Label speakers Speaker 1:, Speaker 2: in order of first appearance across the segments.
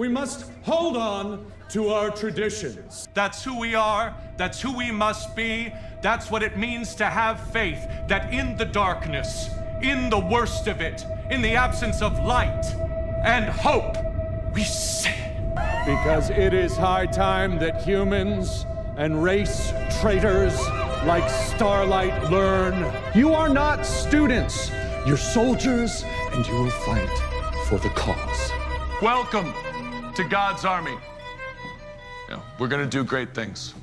Speaker 1: We must hold on to our traditions.
Speaker 2: That's who we are. That's who we must be. That's what it means to have faith, that in the darkness, in the worst of it, in the absence of light and hope, we sing.
Speaker 1: Because it is high time that humans and race traitors like Starlight learn. You are not students. You're soldiers, and you will fight for the cause.
Speaker 2: Welcome to God's army. Yeah, we're gonna do great things.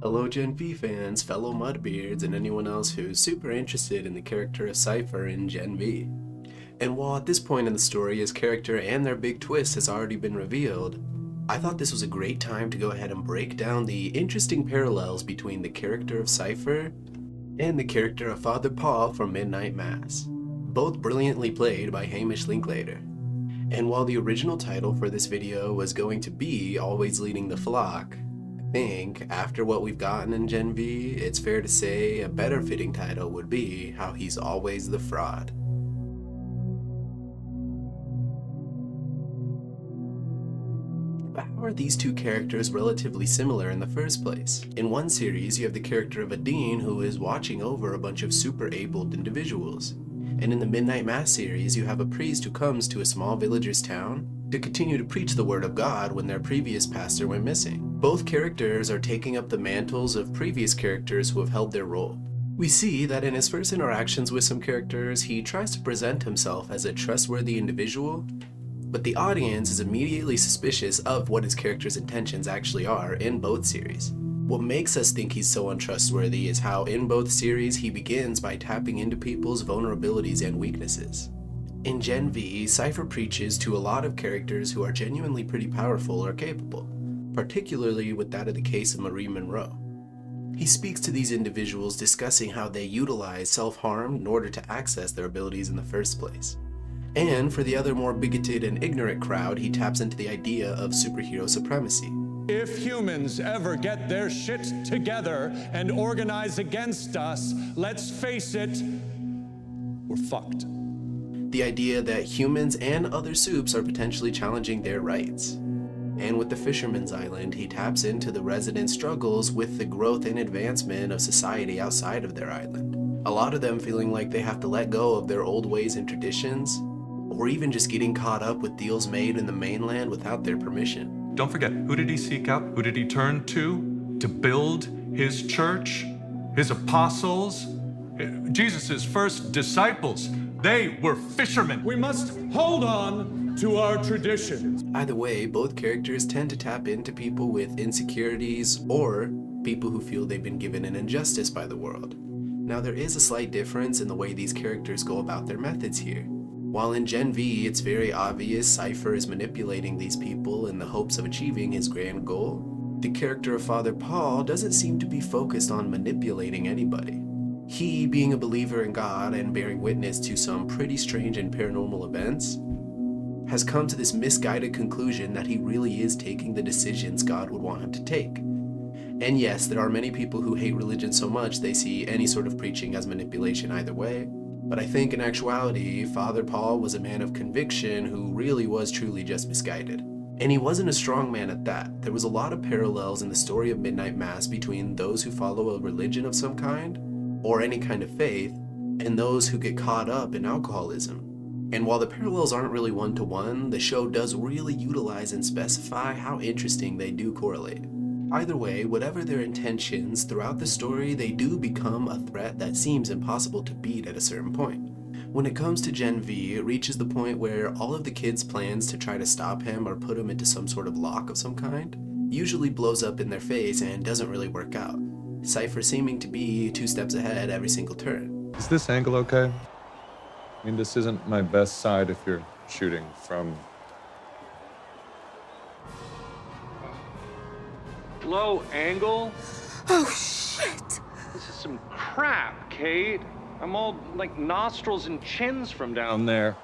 Speaker 3: Hello Gen V fans, fellow Mudbeards, and anyone else who's super interested in the character of Cipher in Gen V. And while at this point in the story his character and their big twist has already been revealed, I thought this was a great time to go ahead and break down the interesting parallels between the character of Cipher and the character of Father Paul from Midnight Mass, both brilliantly played by Hamish Linklater. And while the original title for this video was going to be Always Leading the Flock, I think after what we've gotten in Gen V, it's fair to say a better fitting title would be How He's Always the Fraud. But how are these two characters relatively similar in the first place? In one series, you have the character of a dean who is watching over a bunch of super abled individuals. And in the Midnight Mass series, you have a priest who comes to a small villager's town to continue to preach the word of God when their previous pastor went missing. Both characters are taking up the mantles of previous characters who have held their role. We see that in his first interactions with some characters, he tries to present himself as a trustworthy individual, but the audience is immediately suspicious of what his character's intentions actually are in both series. What makes us think he's so untrustworthy is how in both series he begins by tapping into people's vulnerabilities and weaknesses. In Gen V, Cipher preaches to a lot of characters who are genuinely pretty powerful or capable, particularly with that of the case of Marie Monroe. He speaks to these individuals discussing how they utilize self-harm in order to access their abilities in the first place. And for the other more bigoted and ignorant crowd, he taps into the idea of superhero supremacy.
Speaker 1: If humans ever get their shit together and organize against us, let's face it, we're fucked.
Speaker 3: The idea that humans and other supes are potentially challenging their rights. And with the Fisherman's Island, he taps into the residents' struggles with the growth and advancement of society outside of their island. A lot of them feeling like they have to let go of their old ways and traditions, or even just getting caught up with deals made in the mainland without their permission.
Speaker 2: Don't forget, who did he seek out? Who did he turn to build his church, his apostles, Jesus' first disciples? They were fishermen.
Speaker 1: We must hold on to our traditions.
Speaker 3: Either way, both characters tend to tap into people with insecurities or people who feel they've been given an injustice by the world. Now, there is a slight difference in the way these characters go about their methods here. While in Gen V, it's very obvious Cipher is manipulating these people in the hopes of achieving his grand goal, the character of Father Paul doesn't seem to be focused on manipulating anybody. He, being a believer in God and bearing witness to some pretty strange and paranormal events, has come to this misguided conclusion that he really is taking the decisions God would want him to take. And yes, there are many people who hate religion so much they see any sort of preaching as manipulation either way. But I think in actuality, Father Paul was a man of conviction who really was truly just misguided. And he wasn't a strong man at that. There was a lot of parallels in the story of Midnight Mass between those who follow a religion of some kind, or any kind of faith, and those who get caught up in alcoholism. And while the parallels aren't really one-to-one, the show does really utilize and specify how interesting they do correlate. Either way, whatever their intentions, throughout the story they do become a threat that seems impossible to beat at a certain point. When it comes to Gen V, it reaches the point where all of the kids' plans to try to stop him or put him into some sort of lock of some kind usually blows up in their face and doesn't really work out. Cipher seeming to be 2 steps ahead every single turn.
Speaker 4: Is this angle okay? I mean, this isn't my best side if you're shooting from...
Speaker 2: Low angle?
Speaker 5: Oh, shit!
Speaker 2: This is some crap, Kate. I'm all like nostrils and chins from down there.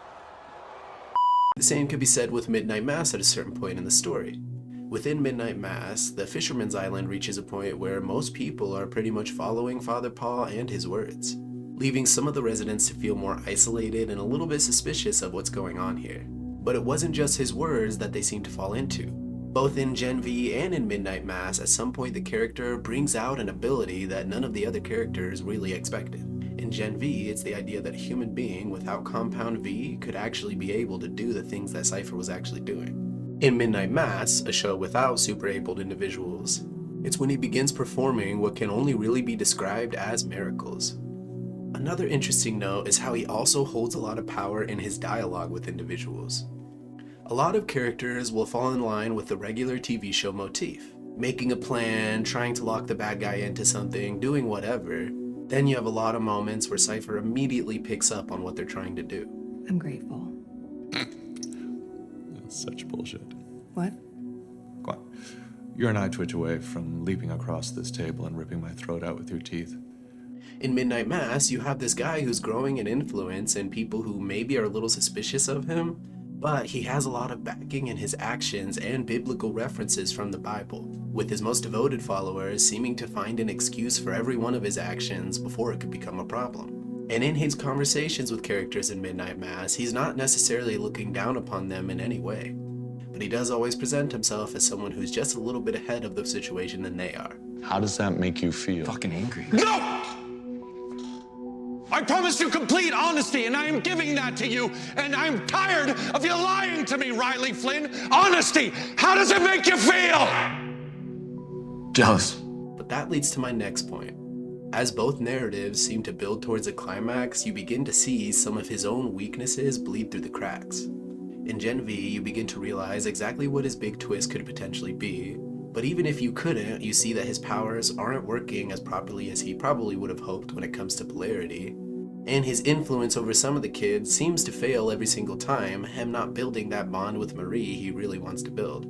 Speaker 3: The same could be said with Midnight Mass at a certain point in the story. Within Midnight Mass, the Fisherman's Island reaches a point where most people are pretty much following Father Paul and his words. leaving some of the residents to feel more isolated and a little bit suspicious of what's going on here. But it wasn't just his words that they seemed to fall into. Both in Gen V and in Midnight Mass, at some point the character brings out an ability that none of the other characters really expected. In Gen V, it's the idea that a human being without Compound V could actually be able to do the things that Cipher was actually doing. In Midnight Mass, a show without super-abled individuals, it's when he begins performing what can only really be described as miracles. Another interesting note is how he also holds a lot of power in his dialogue with individuals. A lot of characters will fall in line with the regular TV show motif, making a plan, trying to lock the bad guy into something, doing whatever. Then you have a lot of moments where Cipher immediately picks up on what they're trying to do.
Speaker 5: I'm grateful.
Speaker 4: That's such bullshit.
Speaker 5: What?
Speaker 4: Come on. You're an eye twitch away from leaping across this table and ripping my throat out with your teeth.
Speaker 3: In Midnight Mass, you have this guy who's growing in influence and people who maybe are a little suspicious of him, but he has a lot of backing in his actions and biblical references from the Bible, with his most devoted followers seeming to find an excuse for every one of his actions before it could become a problem. And in his conversations with characters in Midnight Mass, he's not necessarily looking down upon them in any way, but he does always present himself as someone who's just a little bit ahead of the situation than they are.
Speaker 4: How does that make you feel?
Speaker 6: Fucking angry.
Speaker 1: No! I promised you complete honesty, and I am giving that to you, and I'm tired of you lying to me, Riley Flynn. Honesty! How does it make you feel?
Speaker 6: Jealous.
Speaker 3: But that leads to my next point. As both narratives seem to build towards a climax, you begin to see some of his own weaknesses bleed through the cracks. In Gen V, you begin to realize exactly what his big twist could potentially be, but even if you couldn't, you see that his powers aren't working as properly as he probably would have hoped when it comes to polarity, and his influence over some of the kids seems to fail every single time, him not building that bond with Marie he really wants to build.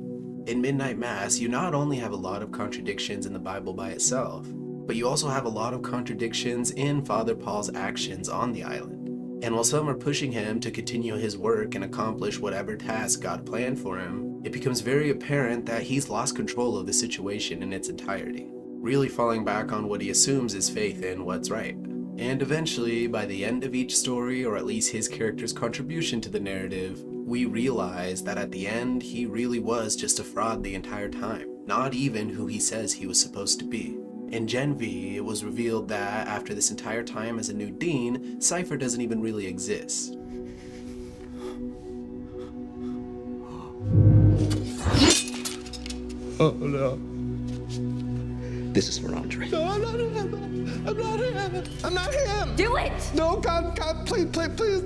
Speaker 3: In Midnight Mass, you not only have a lot of contradictions in the Bible by itself, but you also have a lot of contradictions in Father Paul's actions on the island. And while some are pushing him to continue his work and accomplish whatever task God planned for him, it becomes very apparent that he's lost control of the situation in its entirety, really falling back on what he assumes is faith in what's right. And eventually, by the end of each story, or at least his character's contribution to the narrative, we realize that at the end, he really was just a fraud the entire time, not even who he says he was supposed to be. In Gen V, it was revealed that after this entire time as a new dean, Cipher doesn't even really exist.
Speaker 1: Oh, no.
Speaker 6: This is for Andre.
Speaker 1: No, I'm not him. I'm not him. I'm not him.
Speaker 5: Do it!
Speaker 1: No, God, please,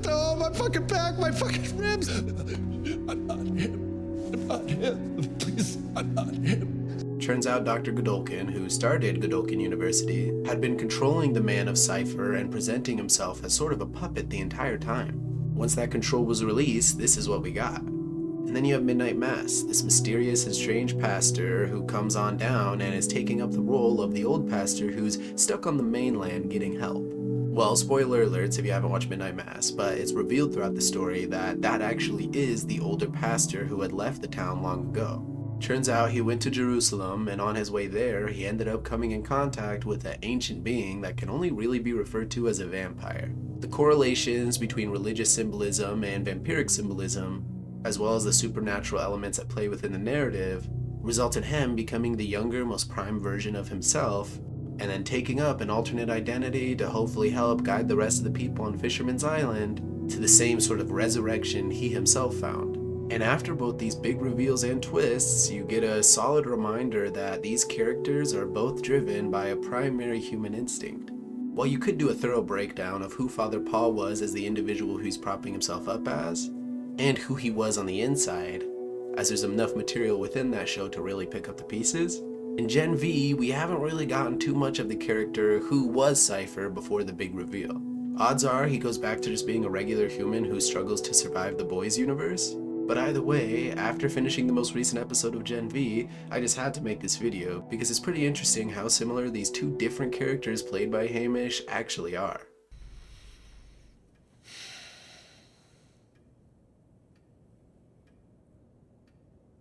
Speaker 1: no, my fucking back, my fucking ribs. I'm not him. I'm not him. Please, I'm not him.
Speaker 3: Turns out Dr. Godolkin, who started Godolkin University, had been controlling the man of Cipher and presenting himself as sort of a puppet the entire time. Once that control was released, this is what we got. And then you have Midnight Mass, this mysterious and strange pastor who comes on down and is taking up the role of the old pastor who's stuck on the mainland getting help. Well, spoiler alerts if you haven't watched Midnight Mass, but it's revealed throughout the story that that actually is the older pastor who had left the town long ago. Turns out he went to Jerusalem, and on his way there, he ended up coming in contact with an ancient being that can only really be referred to as a vampire. The correlations between religious symbolism and vampiric symbolism, as well as the supernatural elements at play within the narrative, result in him becoming the younger, most prime version of himself, and then taking up an alternate identity to hopefully help guide the rest of the people on Fisherman's Island to the same sort of resurrection he himself found. And after both these big reveals and twists, you get a solid reminder that these characters are both driven by a primary human instinct. While you could do a thorough breakdown of who Father Paul was as the individual who he's propping himself up as, and who he was on the inside, as there's enough material within that show to really pick up the pieces, in Gen V, we haven't really gotten too much of the character who was Cipher before the big reveal. Odds are he goes back to just being a regular human who struggles to survive the Boys universe. But either way, after finishing the most recent episode of Gen V, I just had to make this video because it's pretty interesting how similar these two different characters played by Hamish actually are.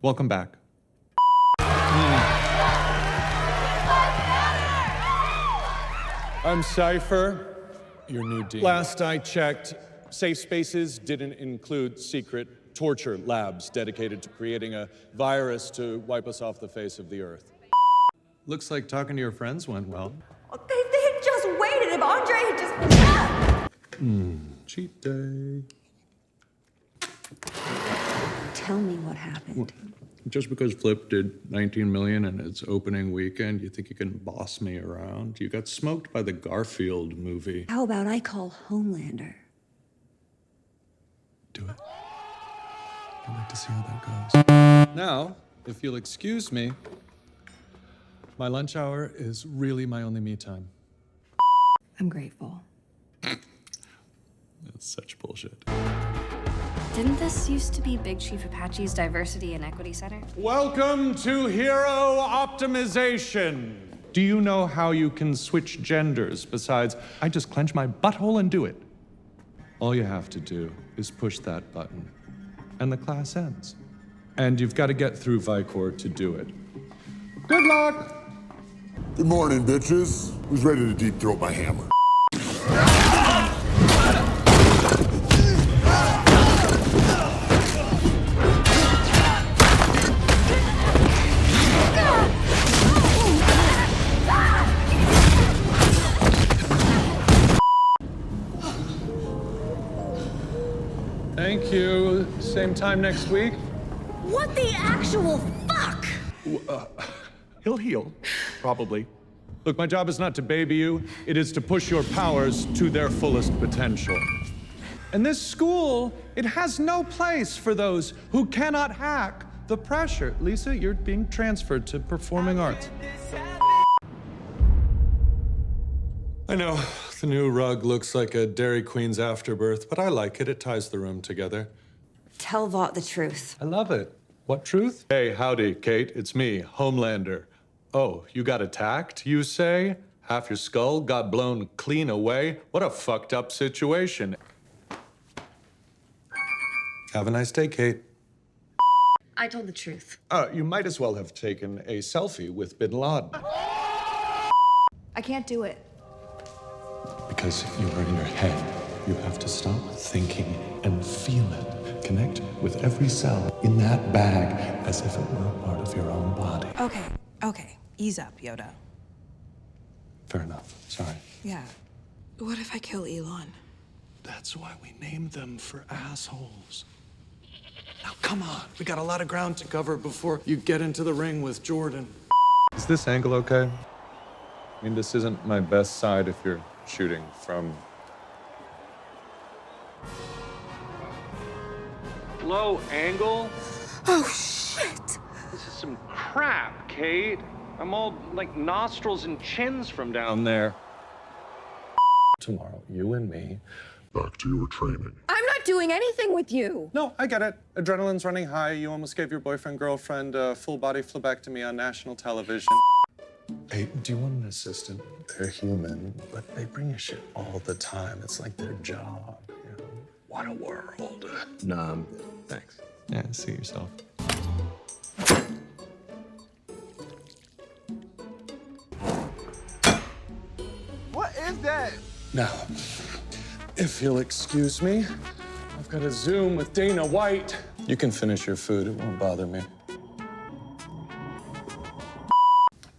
Speaker 4: Welcome back.
Speaker 1: I'm Cipher, your new dean. Last I checked, safe spaces didn't include secret torture labs dedicated to creating a virus to wipe us off the face of the earth. Looks like talking to your friends went well.
Speaker 5: They had just waited if Andre had just...
Speaker 1: Cheat day.
Speaker 7: Tell me what happened.
Speaker 1: Just because Flip did 19 million in its opening weekend, you think you can boss me around? You got smoked by the Garfield movie.
Speaker 7: How about I call Homelander?
Speaker 1: Do it. I'd like to see how that goes. Now, if you'll excuse me, my lunch hour is really my only me time.
Speaker 7: I'm grateful.
Speaker 1: That's such bullshit.
Speaker 8: Didn't this used to be Big Chief Apache's Diversity and Equity Center?
Speaker 1: Welcome to Hero Optimization. Do you know how you can switch genders besides, I just clench my butthole and do it? All you have to do is push that button, and the class ends. And you've got to get through Vicor to do it. Good luck!
Speaker 9: Good morning, bitches. Who's ready to deep throat my hammer?
Speaker 1: Thank you. Same time next week.
Speaker 5: What the actual fuck?
Speaker 1: He'll heal, probably. Look, my job is not to baby you. It is to push your powers to their fullest potential. And this school, it has no place for those who cannot hack the pressure. Lisa, you're being transferred to performing arts. I know, the new rug looks like a Dairy Queen's afterbirth, but I like it. It ties the room together.
Speaker 7: Tell Vought the truth.
Speaker 1: I love it. What truth? Hey, howdy, Kate. It's me, Homelander. Oh, you got attacked, you say? Half your skull got blown clean away? What a fucked up situation. Have a nice day, Kate.
Speaker 8: I told the truth.
Speaker 1: You might as well have taken a selfie with Bin Laden.
Speaker 7: I can't do it.
Speaker 1: Because you are in your head. You have to stop thinking and feel it. Connect with every cell in that bag as if it were a part of your own body.
Speaker 10: Okay. Ease up, Yoda.
Speaker 1: Fair enough. Sorry.
Speaker 10: Yeah. What if I kill Elon?
Speaker 1: That's why we named them for assholes. Now, come on. We got a lot of ground to cover before you get into the ring with Jordan. Is this angle okay? I mean, this isn't my best side if you're shooting from...
Speaker 2: Low angle?
Speaker 5: Oh, shit.
Speaker 2: This is some crap, Kate. I'm all like nostrils and chins from down there.
Speaker 1: Tomorrow, you and me.
Speaker 9: Back to your training.
Speaker 7: I'm not doing anything with you.
Speaker 1: No, I get it. Adrenaline's running high. You almost gave your boyfriend-girlfriend a full-body phlebectomy on national television. Hey, do you want an assistant? They're human, but they bring you shit all the time. It's like their job, you know? What a world.
Speaker 6: Nah, thanks.
Speaker 1: Yeah, see yourself.
Speaker 11: What is that?
Speaker 1: Now, if you'll excuse me, I've got a Zoom with Dana White. You can finish your food. It won't bother me.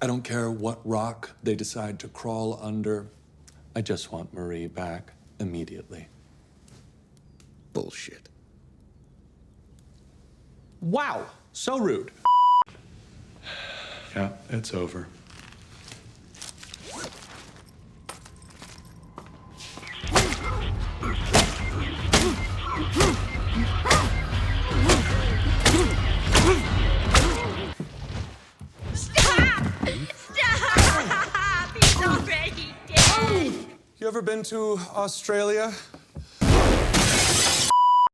Speaker 1: I don't care what rock they decide to crawl under. I just want Marie back immediately.
Speaker 6: Bullshit.
Speaker 1: Wow, so rude. Yeah, it's over. You ever been to Australia?